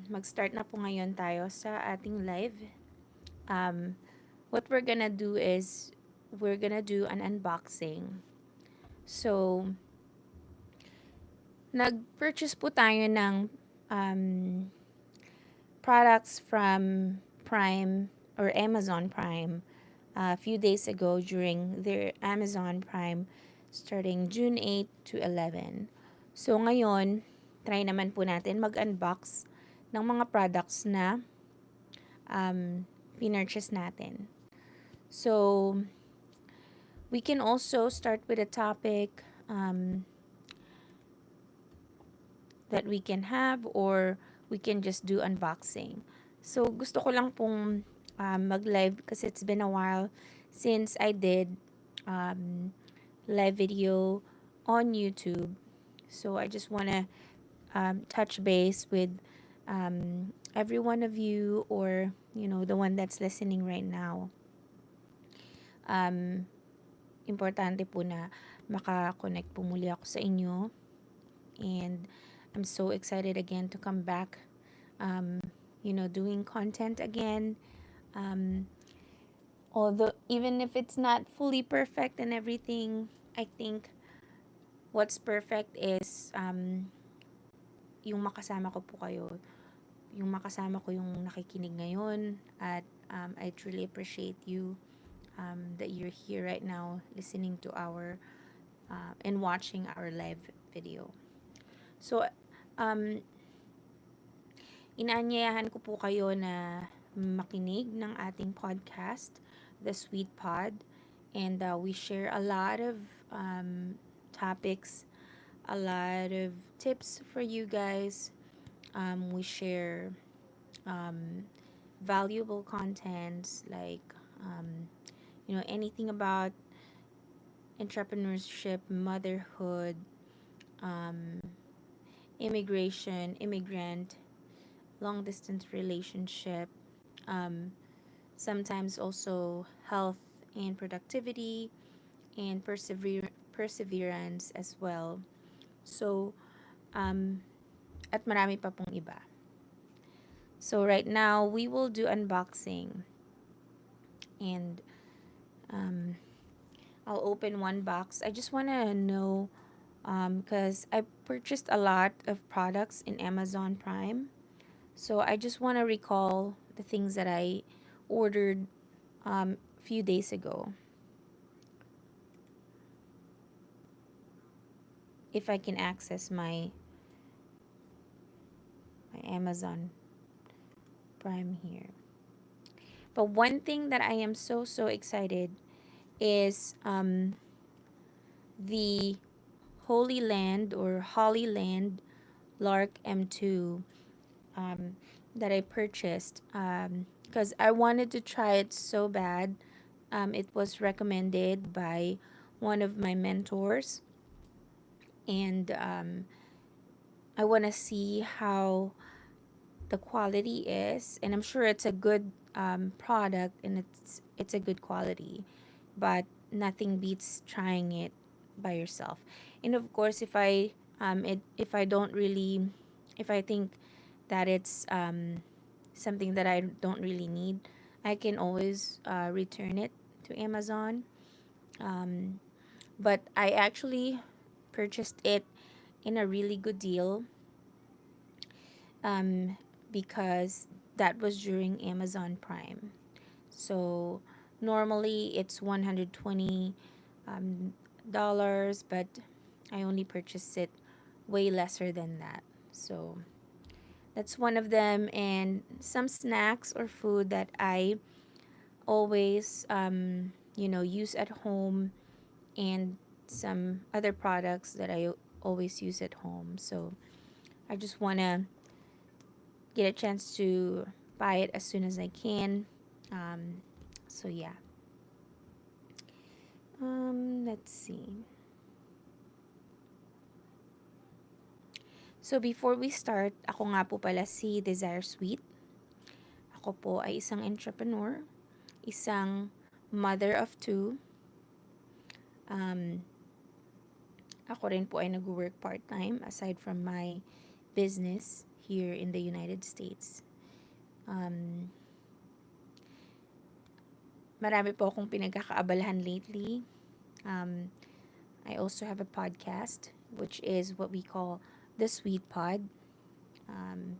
Mag-start na po ngayon tayo sa ating live. What we're gonna do is we're gonna do an unboxing. So, nag-purchase po tayo ng um, products from Prime or Amazon Prime a few days ago during their Amazon Prime starting June 8 to 11. So, ngayon, try naman po natin mag-unbox ng mga products na pinurchase natin. So, we can also start with a topic that we can have, or we can just do unboxing. So, gusto ko lang pong mag-live kasi it's been a while since I did um, live video on YouTube. So, I just want to touch base with every one of you, or the one that's listening right now. um, Importante po na maka-connect po muli ako sa inyo. And I'm so excited again to come back, doing content again. Although, even if it's not fully perfect and everything, I think what's perfect is yung makasama ko po kayo. Yung makasama ko yung nakikinig ngayon. At I truly appreciate you that you're here right now listening to our and watching our live video. So, um, inaanyayahan ko po kayo na makinig ng ating podcast, The Sweet Pod. And we share a lot of topics, a lot of tips for you guys. We share valuable contents like, anything about entrepreneurship, motherhood, um, immigration, immigrant, long distance relationship, um, sometimes also health and productivity, and perseverance as well. So, um, at marami pa pong iba. So, right now, we will do unboxing. And I'll open one box. I just want to know, because I purchased a lot of products in Amazon Prime. So I just want to recall the things that I ordered a few days ago. If I can access my Amazon Prime here. But one thing that I am so excited is the Holy Land or Holly Land Lark M2 that I purchased because I wanted to try it so bad. It was recommended by one of my mentors, and I want to see how the quality is, and I'm sure it's a good product, and it's a good quality, but nothing beats trying it by yourself. And of course, if I don't really, if I think that it's something that I don't really need, I can always return it to Amazon. Um, but I actually purchased it in a really good deal, um, because that was during Amazon Prime. So normally it's 120 dollars, but I only purchased it way lesser than that. So that's one of them, and some snacks or food that I always use at home, and some other products that I always use at home. So I just want to get a chance to buy it as soon as I can. So yeah. Let's see. So before we start, ako nga po pala si Desire Sweet. Ako po ay isang entrepreneur, isang mother of two. Ako rin po ay nag-work part-time aside from my business here in the United States. Um, Marami po akong pinagkakaabalahan lately. Um, I also have a podcast, which is what we call the Sweet Pod. Um,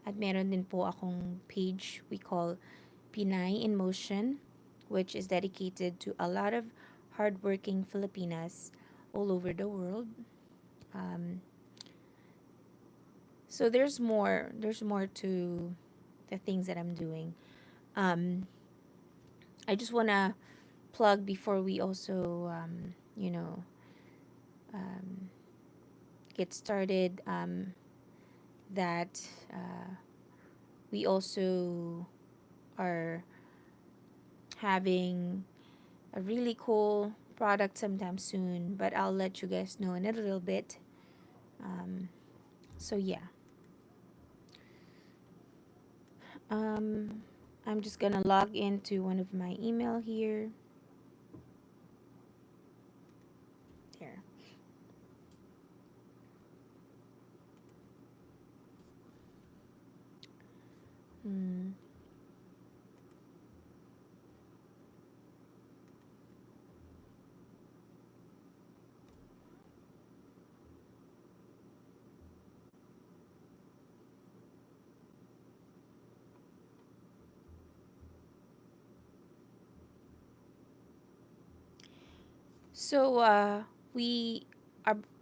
at meron din po akong page we call Pinay in Motion, which is dedicated to a lot of hardworking Filipinas all over the world. Um, so there's more. There's more to the things that I'm doing. Um, I just wanna plug before we also, um, get started. That we also are having a really cool product sometime soon, but I'll let you guys know in a little bit. Um, so yeah, um, I'm just gonna log into one of my email here. There. Hmm. So we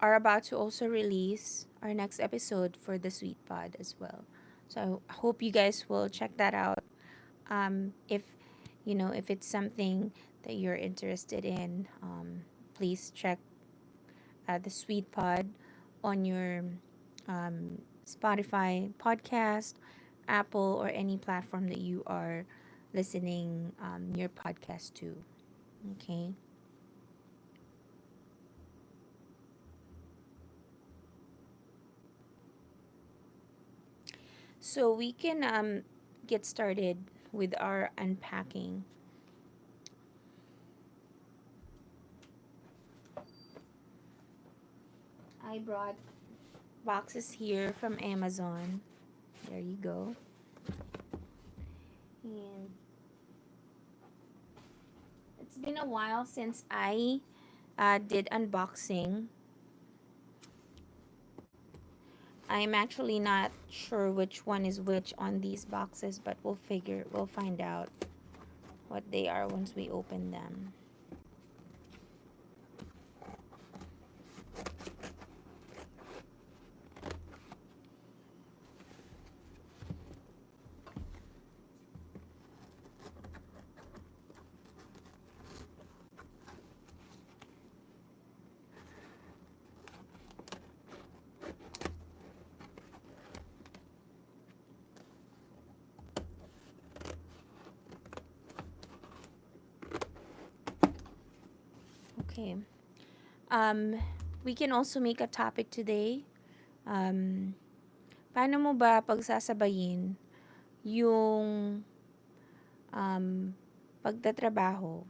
are about to also release our next episode for the Sweet Pod as well. So I hope you guys will check that out. If if it's something that you're interested in, please check the Sweet Pod on your Spotify podcast, Apple, or any platform that you are listening your podcast to. Okay. So we can get started with our unpacking. I brought boxes here from Amazon. There you go. And it's been a while since I did unboxing. I'm actually not sure which one is which on these boxes, but we'll find out what they are once we open them. Okay. Um, we can also make a topic today. Um, Paano mo ba pagsasabayin yung um, pagtatrabaho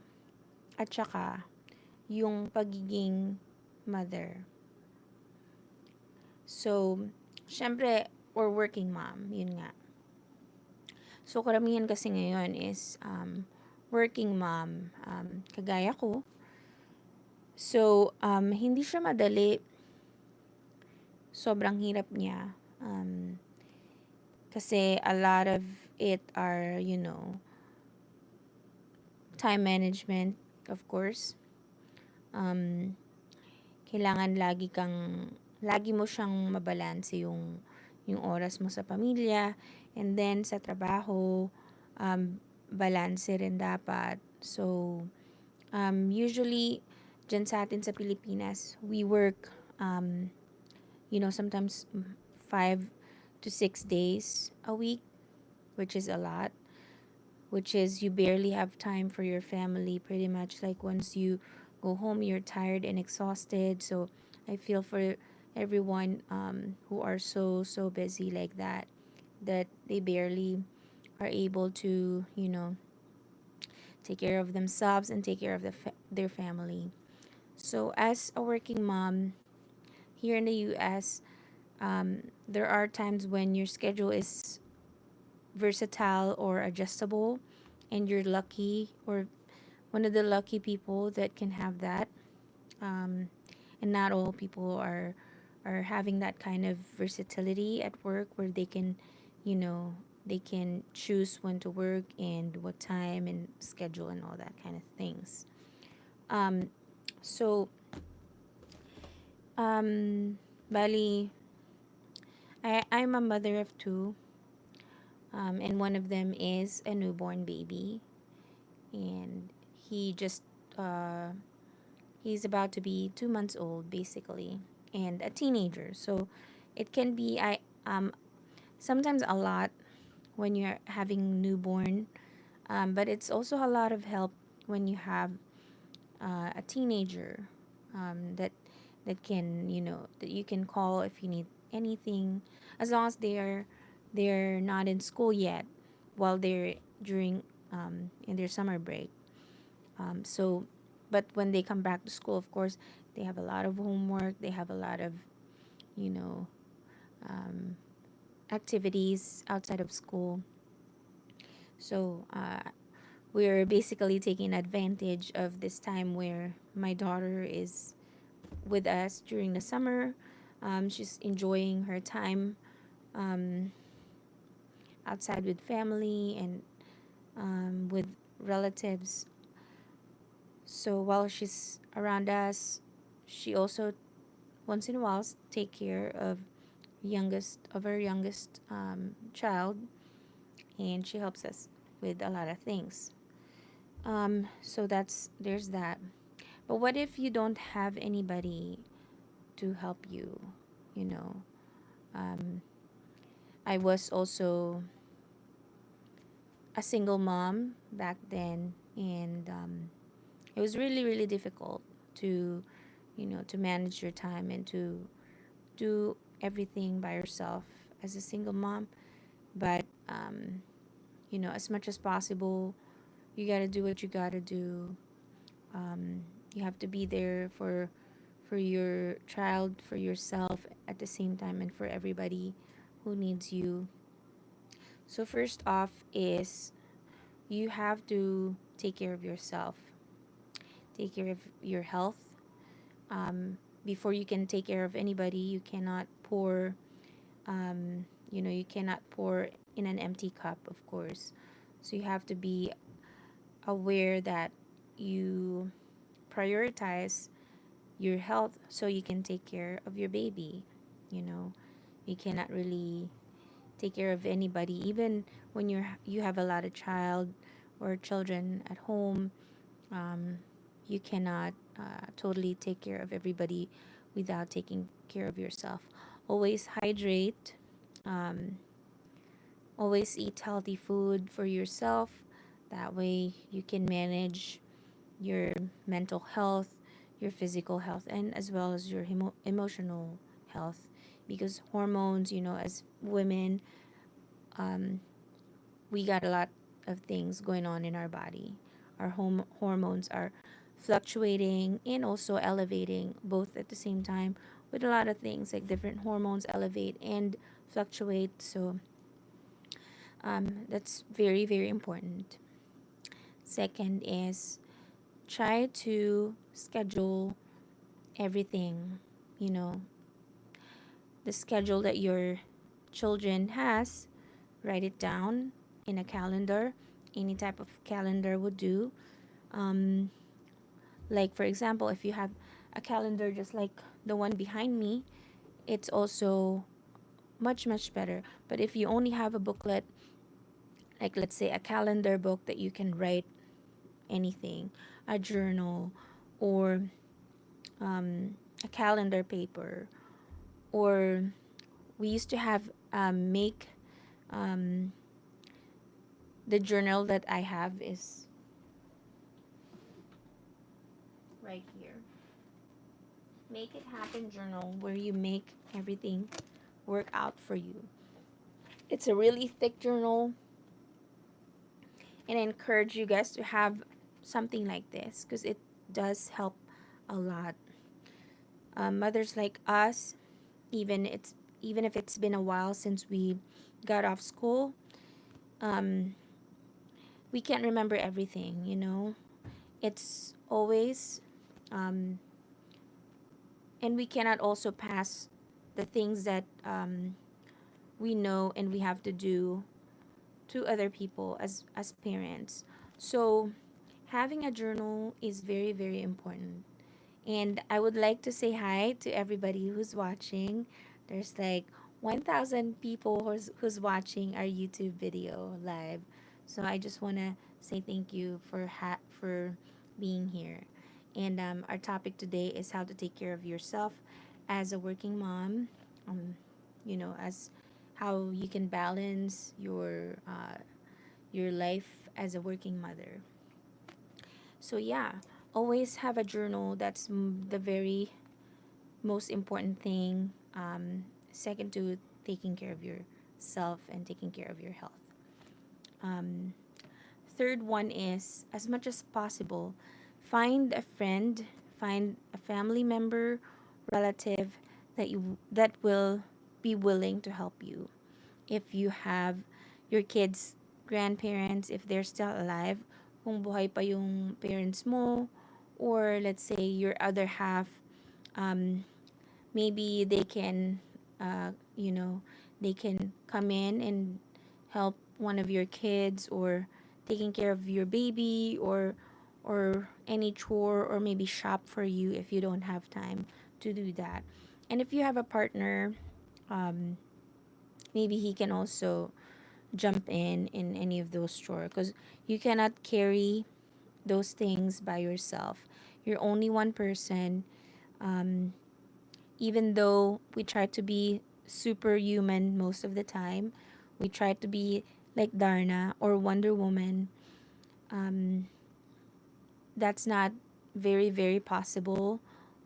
at saka yung pagiging mother? So, syempre, or working mom, yun nga. So, karamihan kasi ngayon is working mom, kagaya ko. So, hindi siya madali. Sobrang hirap niya. Kasi a lot of it are, time management, of course. Um, Kailangan lagi mo siyang mabalanse yung oras mo sa pamilya, and then sa trabaho, balanse rin dapat. So, usually, dyan sa atin sa Pilipinas, we work, sometimes 5 to 6 days a week, which is a lot, which is you barely have time for your family pretty much. Like once you go home, you're tired and exhausted. So I feel for everyone who are so busy like that, that they barely are able to take care of themselves and take care of their family. So as a working mom here in the US, There are times when your schedule is versatile or adjustable, and you're lucky or one of the lucky people that can have that. Um, and not all people are having that kind of versatility at work where they can, you know, they can choose when to work and what time and schedule and all that kind of things. Um, so, um, Bali, I'm a mother of two, and one of them is a newborn baby, and he just uh, he's about to be 2 months old, basically, and a teenager. So, it can be sometimes a lot when you're having newborn, but it's also a lot of help when you have a teenager that can that you can call if you need anything, as long as they're not in school yet, while they're during in their summer break. So, but when they come back to school, of course, they have a lot of homework. They have a lot of you know um, activities outside of school. So we're basically taking advantage of this time where my daughter is with us during the summer. She's enjoying her time um, outside with family and with relatives. So while she's around us, she also once in a while take care of our youngest child, and she helps us with a lot of things. So there's that. But what if you don't have anybody to help you? You know, um, I was also a single mom back then, and it was really, really difficult to, to manage your time and to do everything by yourself as a single mom. But, as much as possible, you got to do what you got to do. Um, you have to be there for your child, for yourself at the same time, and for everybody who needs you. So first off is you have to take care of yourself. Take care of your health. Before you can take care of anybody, you cannot pour. You cannot pour in an empty cup, of course. So you have to be aware that you prioritize your health so you can take care of your baby. You know, you cannot really take care of anybody, even when you have a lot of child or children at home. um, you cannot totally take care of everybody without taking care of yourself. Always hydrate. um, Always eat healthy food for yourself. That way you can manage your mental health, your physical health, and as well as your emotional health, because hormones, as women, um, we got a lot of things going on in our body. Our hormones are fluctuating and also elevating both at the same time, with a lot of things like different hormones elevate and fluctuate. So that's very, very important. Second is try to schedule everything, you know, the schedule that your children has. Write it down in a calendar. Any type of calendar would do. um, like for example, if you have a calendar just like the one behind me, it's also much, much better. But if you only have a booklet, like let's say a calendar book that you can write anything, a journal, or a calendar paper, or we used to have make um, the journal that I have is right here. Make it happen journal, where you make everything work out for you. It's a really thick journal, and I encourage you guys to have something like this because it does help a lot. Mothers like us, even even if it's been a while since we got off school, um, we can't remember everything, you know? It's always, um, and we cannot also pass the things that we know and we have to do to other people as parents. So having a journal is very, very important. And I would like to say hi to everybody who's watching. There's like 1,000 people who's watching our YouTube video live. So I just want to say thank you for being here. And our topic today is how to take care of yourself as a working mom. Um, as how you can balance your life as a working mother. So yeah, always have a journal. That's the very most important thing. Second to taking care of yourself and taking care of your health. Um, Third one is, as much as possible, find a friend, find a family member, relative that will be willing to help you. If you have your kids' grandparents, if they're still alive, kung buhay pa yung parents mo, or let's say your other half, um, maybe they can, uh, you know, they can come in and help one of your kids, or taking care of your baby, or any chore, or maybe shop for you if you don't have time to do that. And if you have a partner, um, maybe he can also jump in any of those chores, because you cannot carry those things by yourself. You're only one person. um, Even though we try to be superhuman most of the time, we try to be like Darna or Wonder Woman. um, that's not very, very possible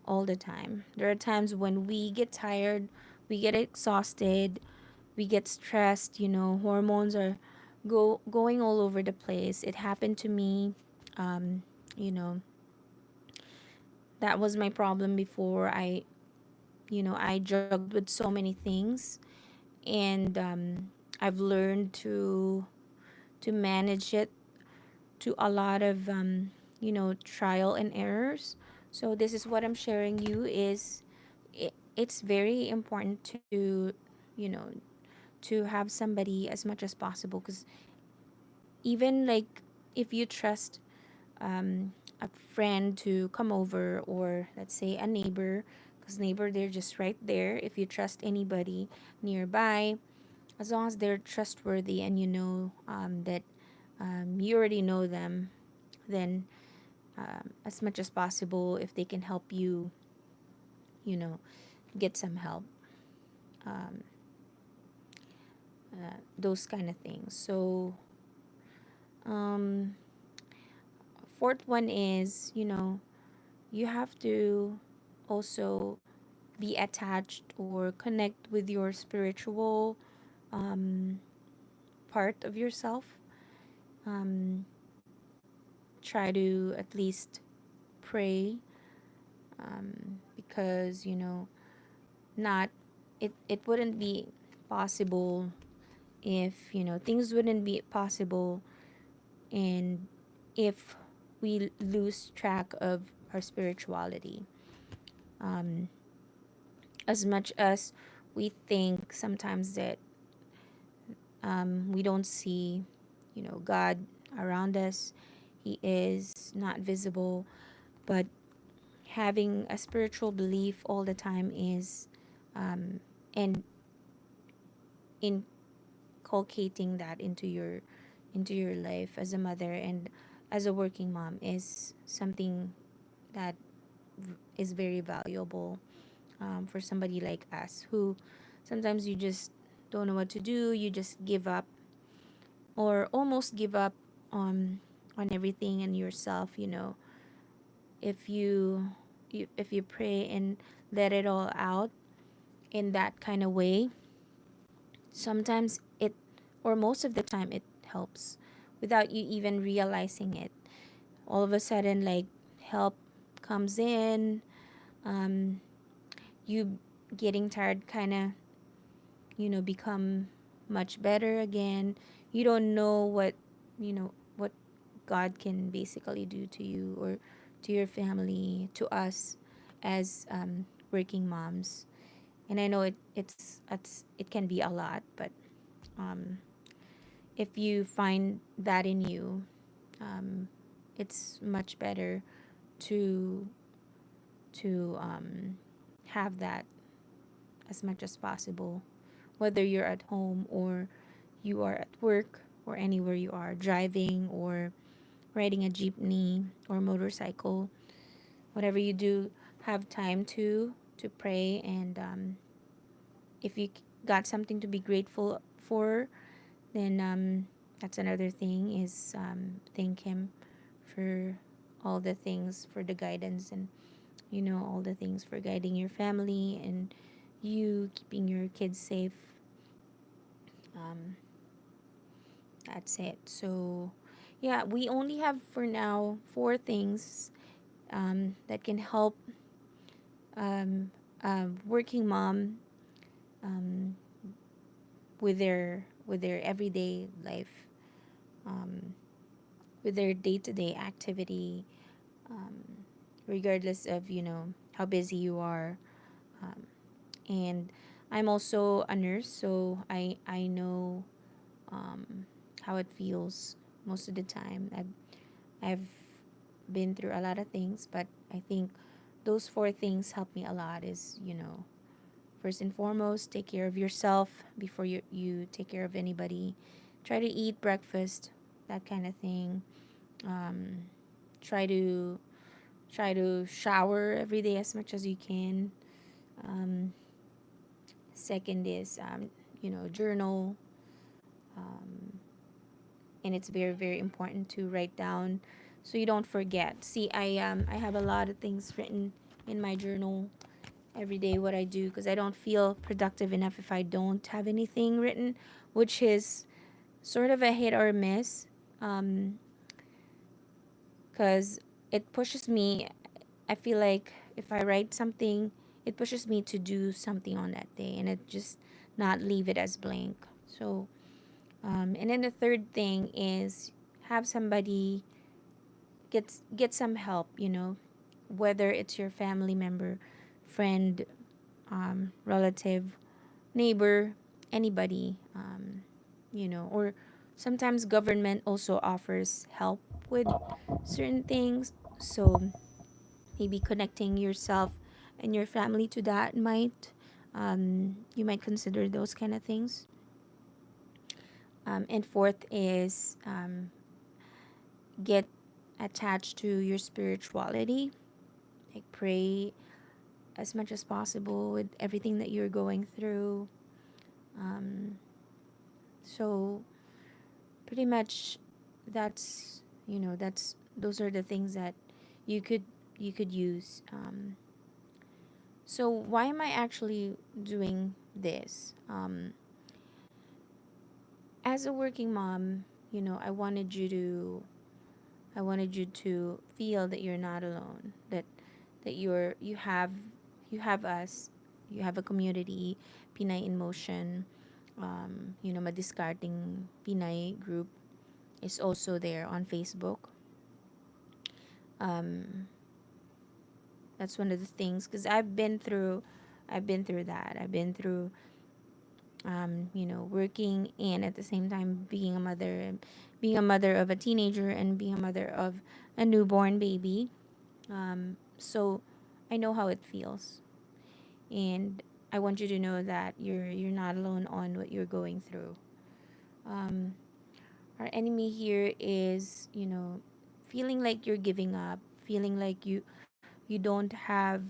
all the time. There are times when we get tired, we get exhausted, we get stressed, hormones are going all over the place. It happened to me. um, you know that was my problem before. I juggled with so many things, and I've learned to manage it, to a lot of trial and errors. So this is what I'm sharing you is, it's very important you know to have somebody as much as possible, because even like if you trust a friend to come over, or let's say a neighbor, because neighbor, they're just right there. If you trust anybody nearby, as long as they're trustworthy, and that you already know them, then as much as possible, if they can help you, you know get some help, um, those kind of things. So um, fourth one is, you have to also be attached or connect with your spiritual um, part of yourself. um, Try to at least pray, because not it wouldn't be possible if things wouldn't be possible, and if we lose track of our spirituality. um, as much as we think sometimes that we don't see God around us, he is not visible, but having a spiritual belief all the time is, and inculcating that into your life as a mother and as a working mom is something that is very valuable, for somebody like us, who sometimes you just don't know what to do. You just give up, or almost give up on everything and yourself. If you pray and let it all out in that kind of way, sometimes it, or most of the time, it helps without you even realizing it. All of a sudden, like, help comes in. um, you getting tired, kind of become much better again. You don't know what God can basically do to you or to your family, to us as working moms. And I know it can be a lot, but um, if you find that in you, um, it's much better to to have that as much as possible, whether you're at home or you are at work or anywhere you are, driving or riding a jeepney or motorcycle, whatever you do, have time to pray. And if you got something to be grateful for, then that's another thing is thank Him for all the things, for the guidance, and all the things for guiding your family and you keeping your kids safe. um, that's it. So yeah, we only have for now four things that can help um, working mom um, with their everyday life, um, with their day-to-day activity, um, regardless of how busy you are. um, and I'm also a nurse, so I know um, how it feels most of the time. I've been through a lot of things, but I think those four things help me a lot. Is first and foremost, take care of yourself before you take care of anybody. Try to eat breakfast, that kind of thing. Um, try to shower every day as much as you can. Um, Second is journal, um, and it's very very important to write down so you don't forget. See, I have a lot of things written in my journal every day what I do, because I don't feel productive enough if I don't have anything written, which is sort of a hit or a miss. Um, because it pushes me. I feel like if I write something, it pushes me to do something on that day, and it just not leave it as blank. So, and then the third thing is have somebody get some help. Whether it's your family member, friend, relative, neighbor, anybody, or sometimes government also offers help with certain things. So maybe connecting yourself and your family to that might you might consider those kind of things. And fourth is get attached to your spirituality, like pray as much as possible with everything that you're going through. um, so pretty much that's those are the things that you could use. So why am I actually doing this? As a working mom, I wanted you to feel that you're not alone, that you have us, you have a community, Pinay in Motion. Madiscarding Pinay group is also there on Facebook. um, that's one of the things, because I've been through that. I've been through working and at the same time being a mother, and being a mother of a teenager and being a mother of a newborn baby. So I know how it feels, and I want you to know that you're not alone on what you're going through. Um, our enemy here is, feeling like you're giving up, feeling like you don't have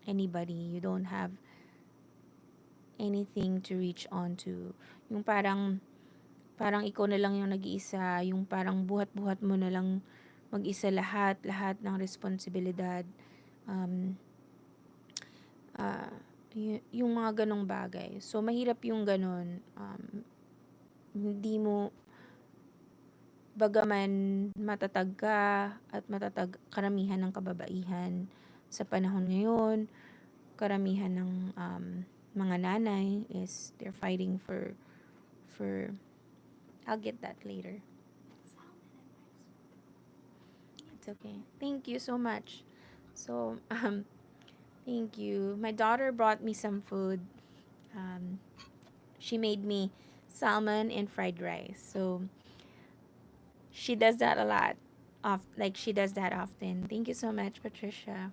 anybody, you don't have anything to reach on to. Yung parang ikaw na lang yung nag-iisa, yung parang buhat-buhat mo na lang mag-isa lahat ng responsibilidad. Um, yung mga ganong bagay. So, mahirap yung ganon. Hindi mo, bagaman matatag ka at matatag karamihan ng kababaihan sa panahon ngayon, karamihan ng mga nanay is they're fighting for I'll get that later. It's okay. Thank you so much. So, thank you. My daughter brought me some food. Um, she made me salmon and fried rice. So, she does that a lot. She does that often. Thank you so much, Patricia.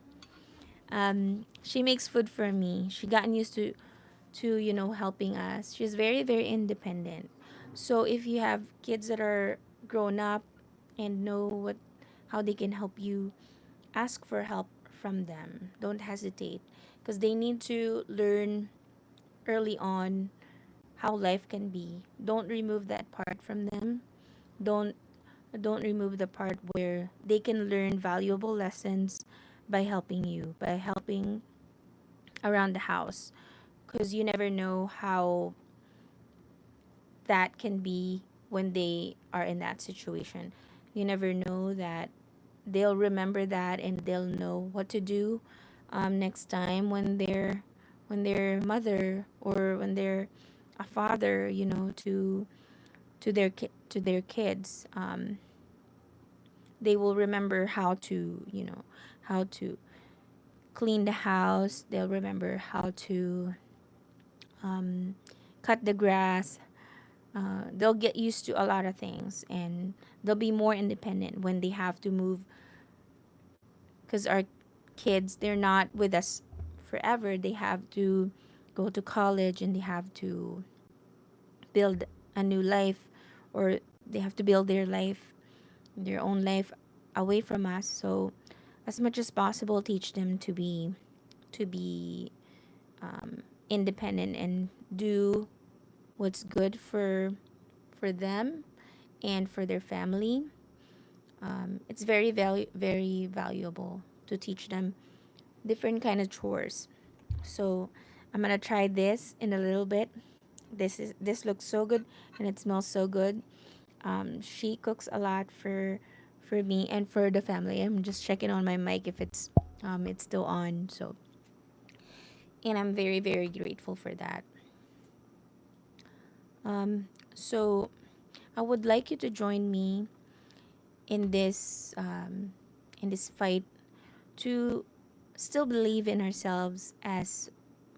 She makes food for me. She gotten used to helping us. She's very very independent. So if you have kids that are grown up and know what how they can help you, ask for help from them. Don't hesitate because they need to learn early on how life can be. Don't remove that part from them. Don't don't remove the part where they can learn valuable lessons by helping you, by helping around the house, because you never know how that can be when they are in that situation. You never know that they'll remember that and they'll know what to do next time when their mother or when they're a father, to their kids. They will remember how to how to clean the house. They'll remember how to um, cut the grass. They'll get used to a lot of things and they'll be more independent when they have to move because our kids, they're not with us forever. They have to go to college and they have to build a new life, or they have to build their own life away from us. So as much as possible, teach them to be independent and do what's good for them and for their family. It's very valuable to teach them different kind of chores. So I'm gonna try this in a little bit. This looks so good and it smells so good. She cooks a lot for me and for the family. I'm just checking on my mic if it's still on. So, and I'm very very grateful for that. So I would like you to join me in this fight to still believe in ourselves as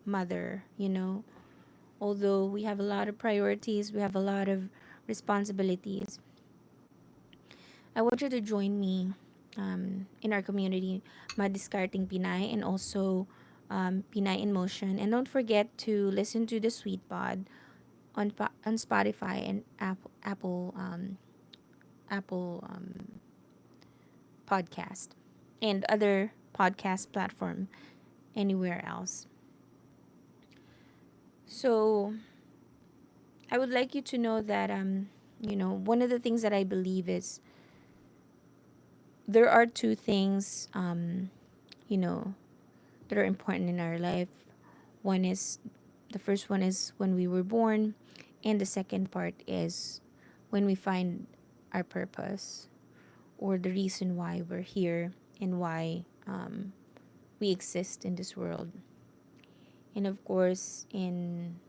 mother. Although we have a lot of priorities, we have a lot of responsibilities. I want you to join me in our community, Madiscarding Pinay, and also Pinay in Motion. And don't forget to listen to the Sweet Pod on Spotify and Apple podcast and other podcast platform anywhere else. So I would like you to know that one of the things that I believe is there are two things you know that are important in our life. One is the first one is when we were born, and the second part is when we find our purpose or the reason why we're here and why we exist in this world. And of course, in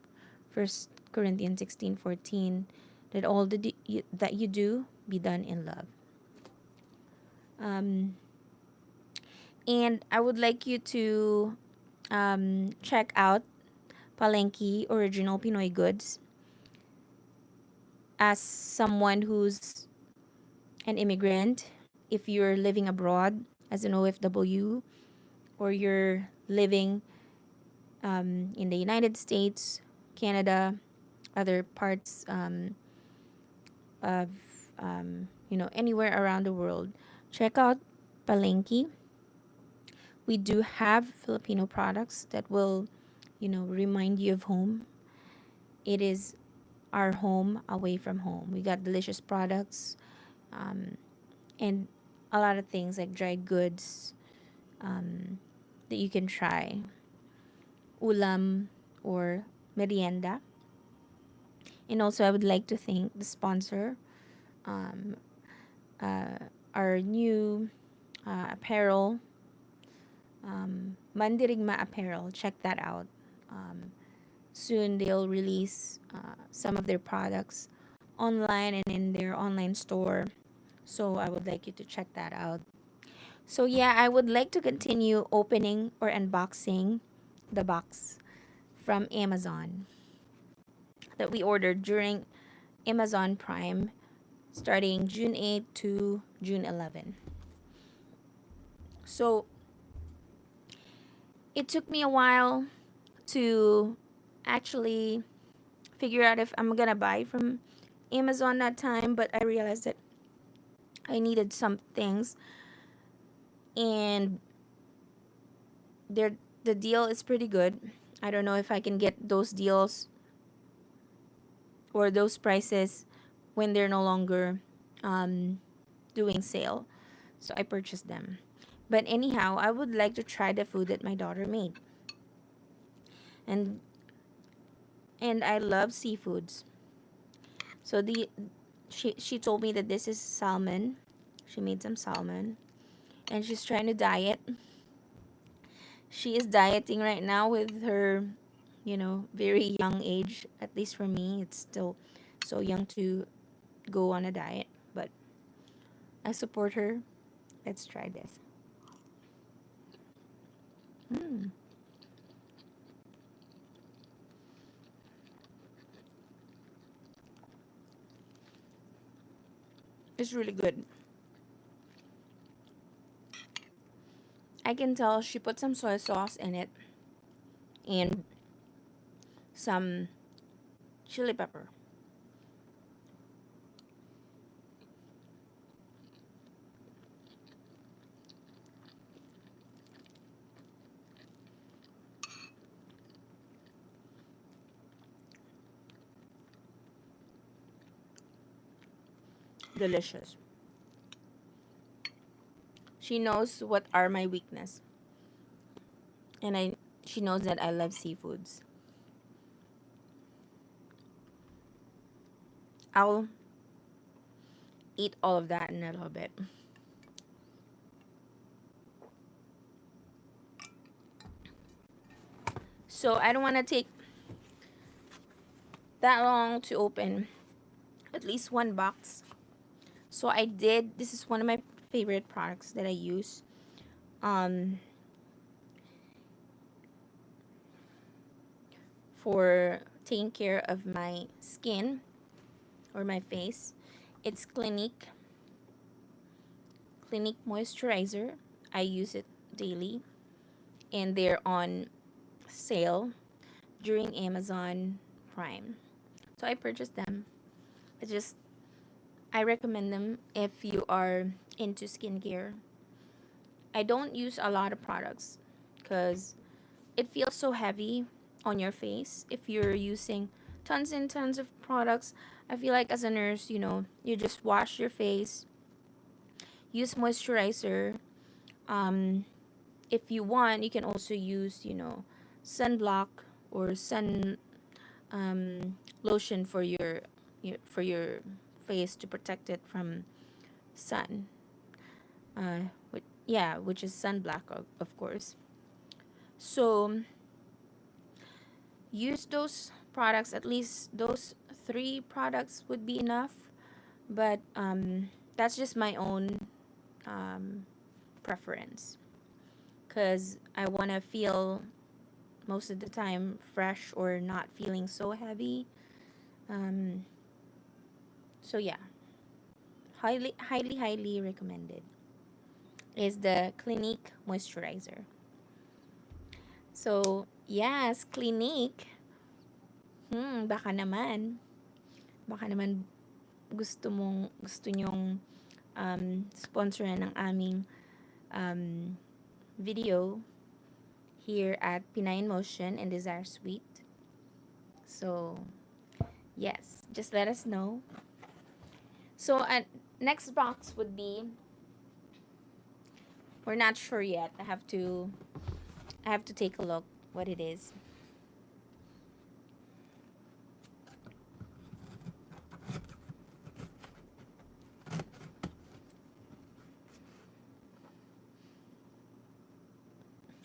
First Corinthians 16:14, that all that you do be done in love. Um, and I would like you to check out Palankey Original Pinoy Goods. As someone who's an immigrant, if you're living abroad as an OFW, or you're living in the United States, Canada, other parts of anywhere around the world, check out Palenque. We do have Filipino products that will, remind you of home. It is our home away from home. We got delicious products and a lot of things like dried goods that you can try. Ulam or merienda. And also, I would like to thank the sponsor, um, our new apparel, Mandirigma Apparel. Check that out. soon they'll release some of their products online and in their online store. So I would like you to check that out. So yeah, I would like to continue opening or unboxing the box from Amazon that we ordered during Amazon Prime starting June 8 to June 11. So it took me a while to actually figure out if I'm gonna buy from Amazon that time, but I realized that I needed some things, and their the deal is pretty good. I don't know if I can get those deals or those prices when they're no longer um, doing sale. So I purchased them. But anyhow, I would like to try the food that my daughter made. And I love seafoods. So she told me that this is salmon. She made some salmon and she's trying to diet. She is dieting right now with her, very young age. At least for me, it's still so young to go on a diet, but I support her. Let's try this. Mm, it's really good. I can tell she put some soy sauce in it and some chili pepper. Delicious. She knows what are my weakness, and she knows that I love seafoods. I'll eat all of that in a little bit. So I don't want to take that long to open at least one box. So I did. This is one of my favorite products that I use um, for taking care of my skin or my face. It's Clinique moisturizer. I use it daily, and they're on sale during Amazon Prime. So I purchased them. I just I recommend them if you are into skincare. I don't use a lot of products because it feels so heavy on your face if you're using tons and tons of products. I feel like as a nurse, you just wash your face, use moisturizer. Um, if you want, you can also use, sunblock or sun lotion for your face to protect it from sun. Which is sunblock, of course. So use those products. At least those three products would be enough. But that's just my own um, preference because I want to feel most of the time fresh or not feeling so heavy. Um, so yeah, highly, highly, highly recommended is the Clinique moisturizer. So yes, Clinique. Baka naman gusto nyong sponsoran ng aming um, video here at Pinay in Motion and Desire Sweet. So yes, just let us know. So next box would be, we're not sure yet. I have to take a look what it is.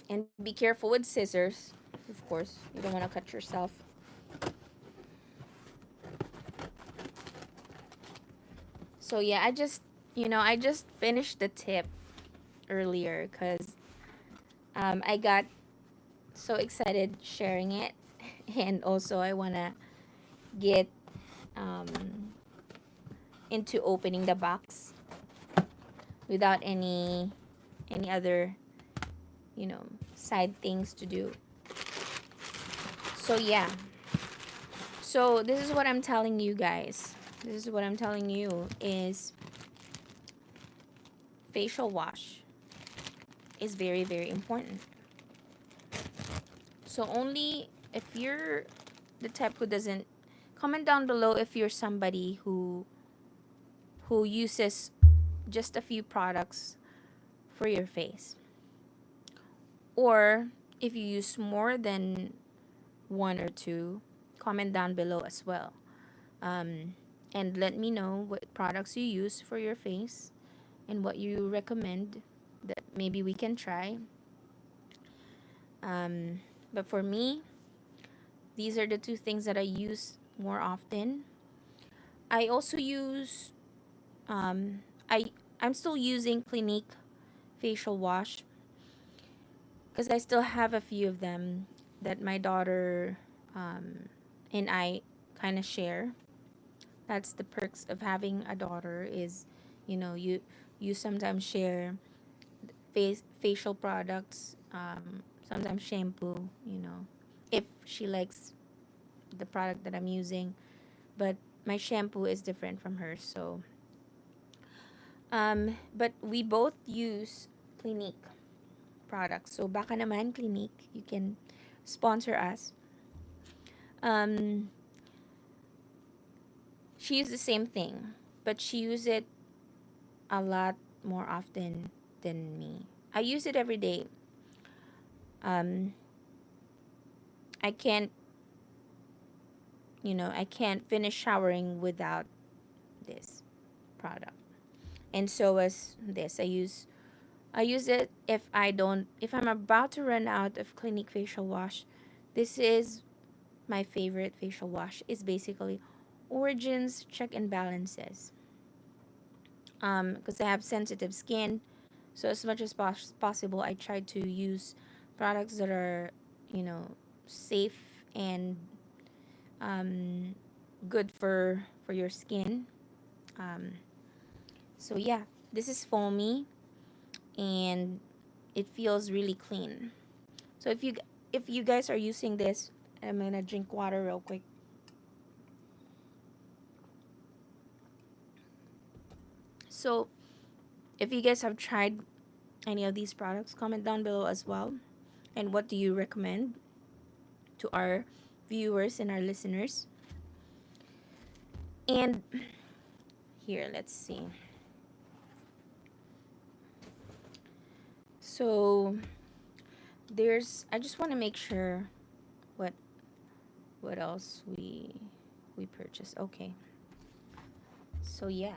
And be careful with scissors. Of course, you don't want to cut yourself. So yeah, I just finished the tip earlier because I got so excited sharing it, and also I wanna get um, into opening the box without any other side things to do. So yeah, so this is what I'm telling you guys. This is what I'm telling you is facial wash is very, very important. So only if you're the type who doesn't, comment down below if you're somebody who uses just a few products for your face, or if you use more than one or two, comment down below as well. And let me know what products you use for your face and what you recommend that maybe we can try. um, but for me, these are the two things that I use more often. I also use um, I'm still using Clinique facial wash because I still have a few of them that my daughter and I kind of share. That's the perks of having a daughter is, you sometimes share facial products, sometimes shampoo, if she likes the product that I'm using. But my shampoo is different from hers, so but we both use Clinique products. So baka naman Clinique, you can sponsor us. Um, she used the same thing, but she used it a lot more often than me. I use it every day. Um, I can't, I can't finish showering without this product. And so as this, I use it if I'm about to run out of Clinique facial wash. This is my favorite facial wash. It's basically Origins Check and Balances. Because I have sensitive skin, so as much as possible, I try to use products that are, you know, safe and um, good for your skin. Um, so yeah, this is foamy and it feels really clean. So if you guys are using this, I'm gonna drink water real quick. So if you guys have tried any of these products, comment down below as well. And what do you recommend to our viewers and our listeners? And here, let's see. So I just want to make sure what what else we purchased. Okay. So yeah,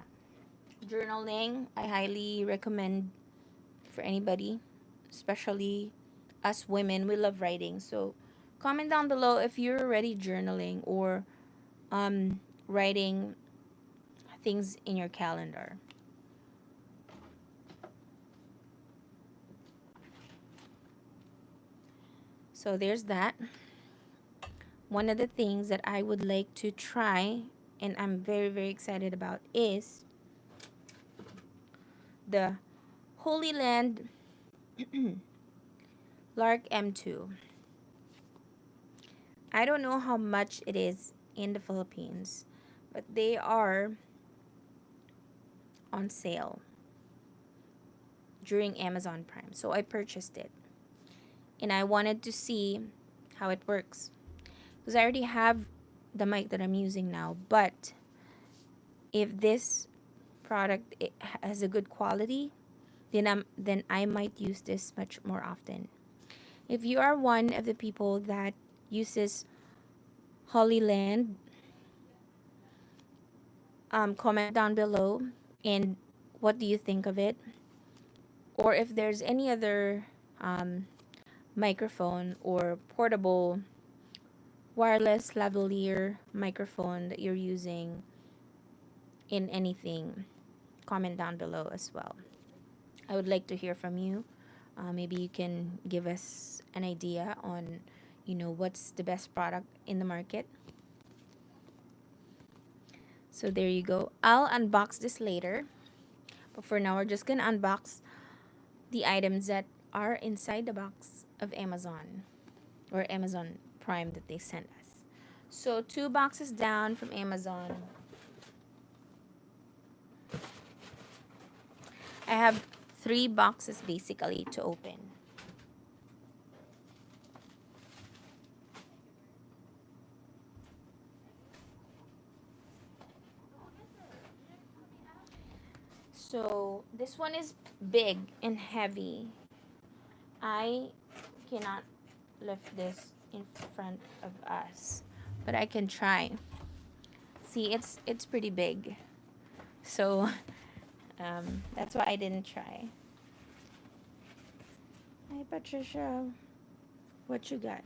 journaling, I highly recommend for anybody, especially us women. We love writing. So comment down below if you're already journaling or writing things in your calendar. So there's that. One of the things that I would like to try and I'm very, very excited about is the Holy Land Lark M2. I don't know how much it is in the Philippines, but they are on sale during Amazon Prime. So I purchased it and I wanted to see how it works because I already have the mic that I'm using now, but if this product has a good quality, then I might use this much more often. If you are one of the people that uses Holy Land, comment down below and what do you think of it? Or if there's any other um, microphone or portable wireless lavalier microphone that you're using in anything. comment down below as well. I would like to hear from you. Maybe you can give us an idea on, what's the best product in the market. So there you go. I'll unbox this later. But for now, we're just gonna unbox the items that are inside the box of Amazon or Amazon Prime that they sent us. So 2 boxes down from Amazon, I have 3 boxes basically to open. So this one is big and heavy. I cannot lift this in front of us, but I can try. See, it's pretty big. So that's why I didn't try. Hi Patricia, what you got?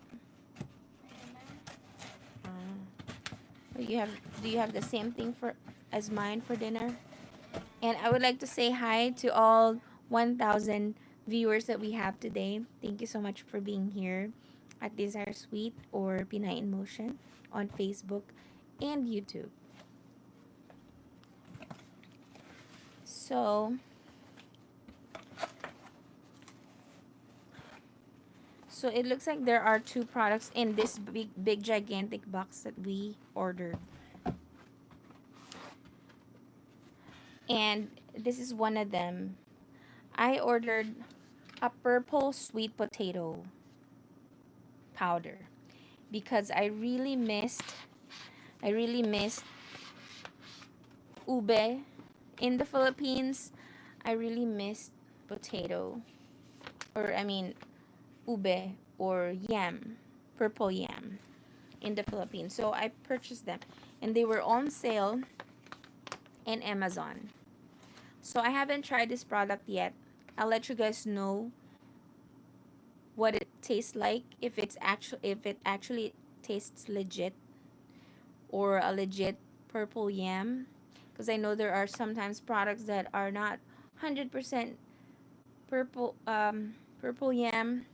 You have do you have the same thing for as mine for dinner? And I would like to say hi to all 1,000 viewers that we have today. Thank you so much for being here at Desire Sweet or Pinay in Motion on Facebook and YouTube. So, it looks like there are 2 products in this big gigantic box that we ordered. And this is one of them. I ordered a purple sweet potato powder because I really missed ube in the Philippines. I really missed potato, or I mean ube or yam, purple yam in the Philippines. So I purchased them and they were on sale in Amazon. So I haven't tried this product yet. I'll let you guys know what it tastes like, if it actually tastes legit or a legit purple yam, because I know there are sometimes products that are not 100% purple yam,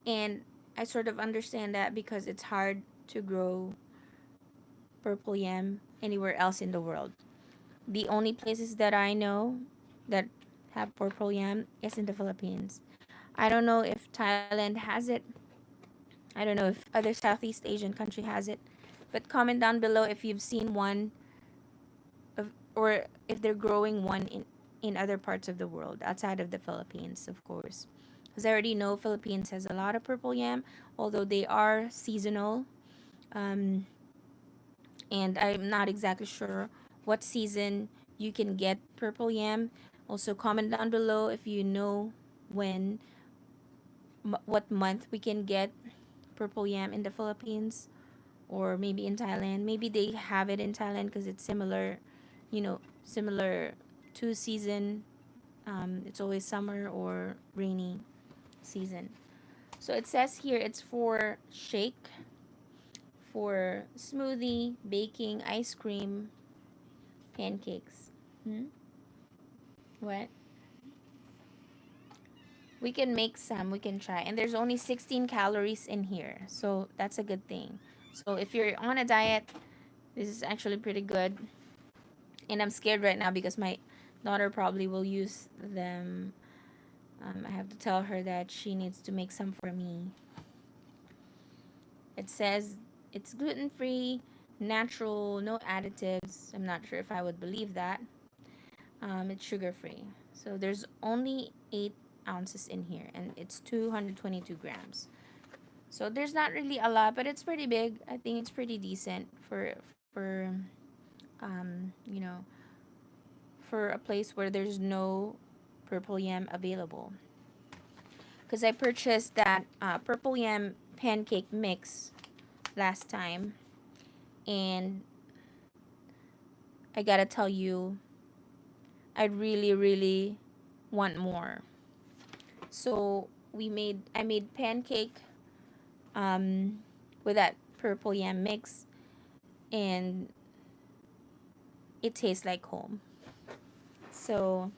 and I sort of understand that because it's hard to grow purple yam anywhere else in the world. The only places that I know that have purple yam is in the Philippines. I don't know if Thailand has it. I don't know if other Southeast Asian country has it. But comment down below if you've seen one or if they're growing one in other parts of the world outside of the Philippines, of course. Because I already know Philippines has a lot of purple yam, although they are seasonal. Um, and I'm not exactly sure what season you can get purple yam. Also, comment down below if you know when, what month we can get purple yam in the Philippines or maybe in Thailand. Maybe they have it in Thailand because it's similar, similar to season. It's always summer or rainy season. So it says here it's for shake, for smoothie, baking, ice cream, pancakes. Hmm? What? We can make some, we can try. And there's only 16 calories in here. So that's a good thing. So if you're on a diet, this is actually pretty good. And I'm scared right now because my daughter probably will use them. I have to tell her that she needs to make some for me. It says it's gluten-free, natural, no additives. I'm not sure if I would believe that. It's sugar-free. So there's only 8 ounces in here and it's 222 grams. So there's not really a lot, but it's pretty big. I think it's pretty decent for um, you know, for a place where there's no purple yam available. Because I purchased that purple yam pancake mix last time, and I gotta tell you, I really, really want more. So I made pancake with that purple yam mix, and it tastes like home. So,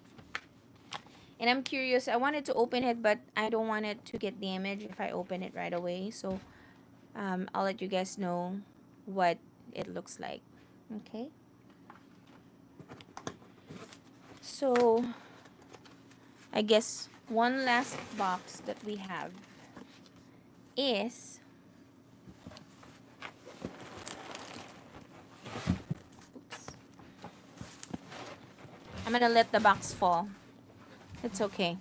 and I'm curious. I wanted to open it, but I don't want it to get damaged if I open it right away. So, I'll let you guys know what it looks like. Okay. So, I guess one last box that we have is, oops, I'm gonna let the box fall. It's okay.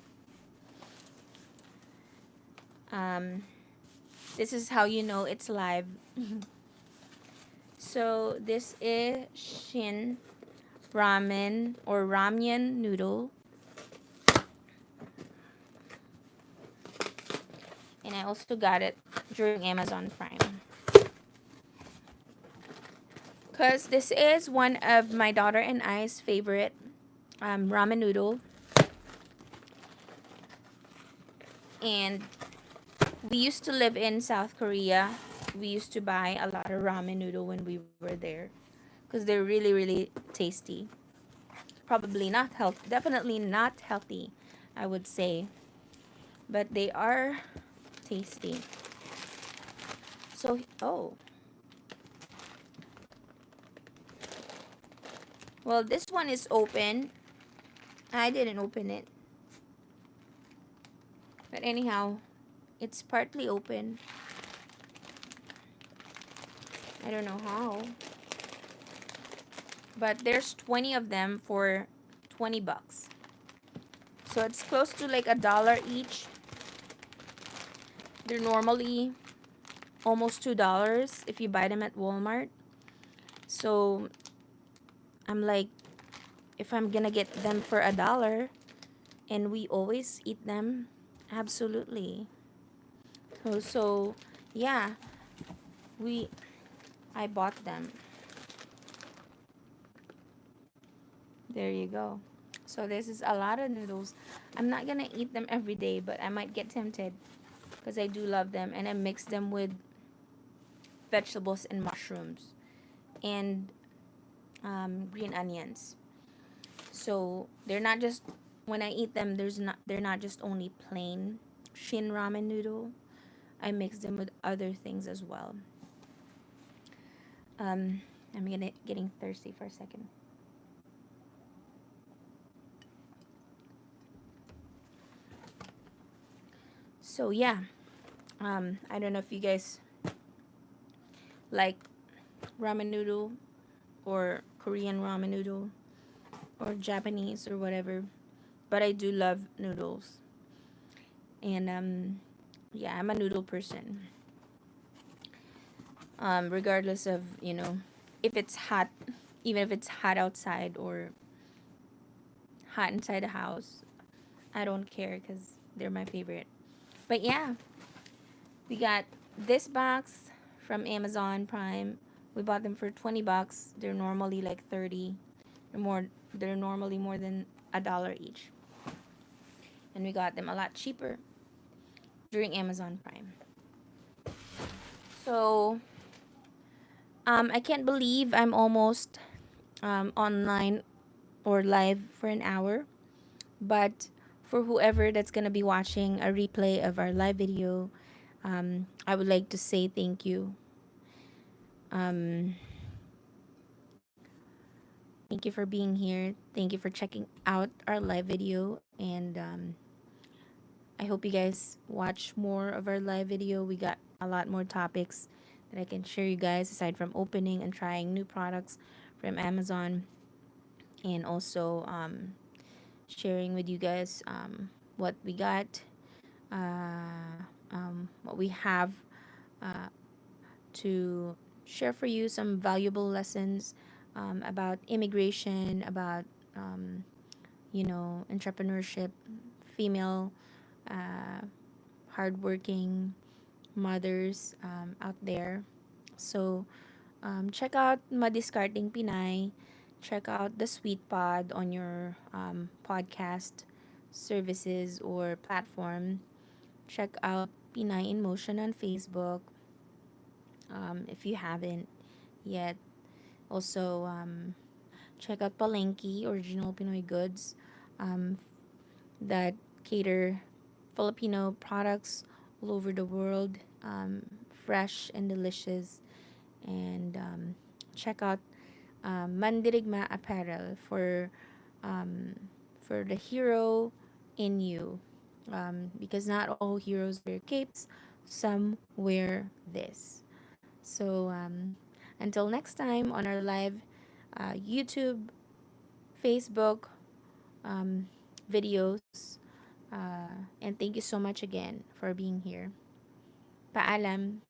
Um, this is how you know it's live. So this is Shin ramen or ramyun noodle, and I also got it during Amazon Prime. Because this is one of my daughter and I's favorite ramen noodle. And we used to live in South Korea. We used to buy a lot of ramen noodle when we were there. Because they're really, really tasty. Probably not healthy. Definitely not healthy, I would say. But they are tasty. So, oh. Well, this one is open. I didn't open it. But anyhow, it's partly open. I don't know how. But there's 20 of them for 20 bucks. So it's close to like $1 each. They're normally almost $2 if you buy them at Walmart. So I'm like, if I'm gonna get them for $1, and we always eat them, absolutely. So yeah, we I bought them. There you go. So this is a lot of noodles. I'm not gonna eat them every day, but I might get tempted because I do love them, and I mix them with vegetables and mushrooms and green onions. So they're not just, when I eat them, they're not just only plain Shin ramen noodle. I mix them with other things as well. Um, I'm getting thirsty for a second. So yeah, I don't know if you guys like ramen noodle or Korean ramen noodle or Japanese or whatever, but I do love noodles. And yeah, I'm a noodle person. Regardless of, if it's hot, even if it's hot outside or hot inside the house, I don't care because they're my favorite. But yeah, we got this box from Amazon Prime. We bought them for 20 bucks. They're normally like 30. They're normally more than $1 each. And we got them a lot cheaper during Amazon Prime. So, I can't believe I'm almost online or live for an hour. But for whoever that's going to be watching a replay of our live video, I would like to say thank you. Um, Thank you for being here. Thank you for checking out our live video. And I hope you guys watch more of our live video. We got a lot more topics that I can share you guys aside from opening and trying new products from Amazon, and also sharing with you guys what we got, what we have uh, to share for you, some valuable lessons about immigration, about entrepreneurship, female, uh, hardworking mothers out there. So check out Madiscarding Pinay. Check out the Sweet Pod on your podcast services or platform. Check out Pinay in Motion on Facebook if you haven't yet. Also, Check out Palankey Original Pinoy Goods, um, that cater Filipino products all over the world, fresh and delicious. And check out Mandirigma Apparel um, for the hero in you. Because not all heroes wear capes, some wear this. So until next time on our live YouTube, Facebook um, videos, and thank you so much again for being here. Paalam.